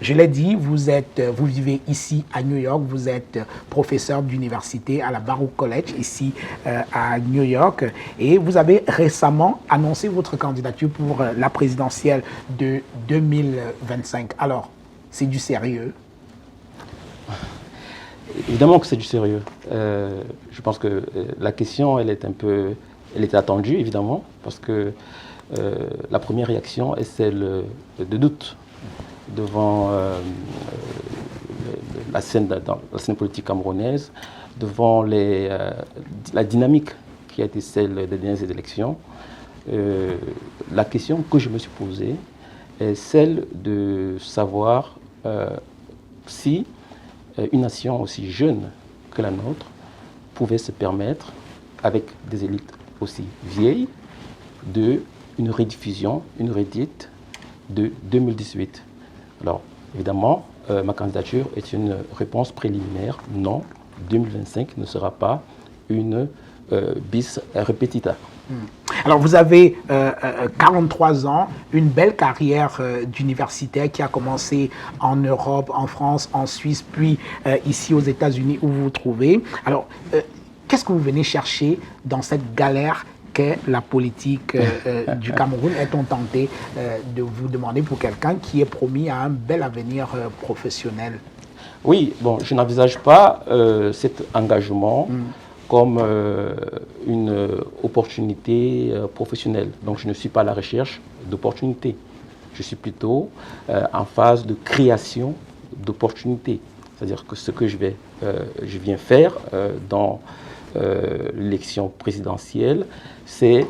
je l'ai dit, vous vivez ici à New York, vous êtes professeur d'université à la Baruch College ici à New York et vous avez récemment annoncé votre candidature pour la présidentielle de 2025. Alors, c'est du sérieux? Évidemment que c'est du sérieux. Je pense que la question, elle est attendue, évidemment, parce que la première réaction est celle de doute devant la scène politique camerounaise, devant la dynamique qui a été celle des dernières élections. La question que je me suis posée est celle de savoir si une nation aussi jeune que la nôtre pouvait se permettre, avec des élites aussi vieilles, une rediffusion, une redite de 2018. Alors, évidemment, ma candidature est une réponse préliminaire. Non, 2025 ne sera pas une bis repetita. Alors, vous avez 43 ans, une belle carrière d'universitaire qui a commencé en Europe, en France, en Suisse, puis ici aux États-Unis où vous vous trouvez. Alors, qu'est-ce que vous venez chercher dans cette galère qu'est la politique du Cameroun? Est-on tenté de vous demander pour quelqu'un qui est promis à un bel avenir professionnel? Oui, bon, je n'envisage pas cet engagement comme une opportunité professionnelle. Donc je ne suis pas à la recherche d'opportunités. Je suis plutôt en phase de création d'opportunités. C'est-à-dire que ce que je viens faire dans l'élection présidentielle, c'est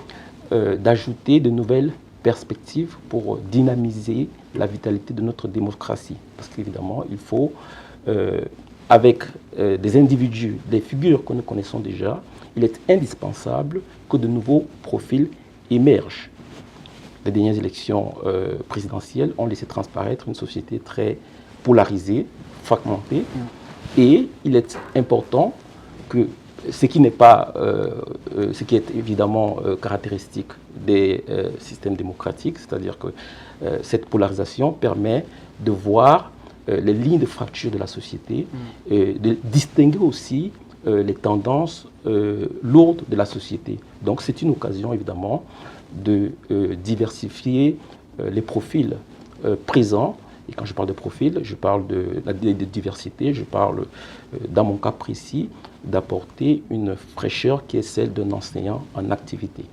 d'ajouter de nouvelles perspectives pour dynamiser la vitalité de notre démocratie. Parce qu'évidemment, il faut avec des individus, des figures que nous connaissons déjà, il est indispensable que de nouveaux profils émergent. Les dernières élections présidentielles ont laissé transparaître une société très polarisée, fragmentée, et il est important que ce qui est évidemment caractéristique des systèmes démocratiques, c'est-à-dire que cette polarisation permet de voir les lignes de fracture de la société, de distinguer aussi les tendances lourdes de la société. Donc c'est une occasion évidemment de diversifier les profils présents. Et quand je parle de profil, je parle de diversité, je parle, dans mon cas précis, d'apporter une fraîcheur qui est celle d'un enseignant en activité.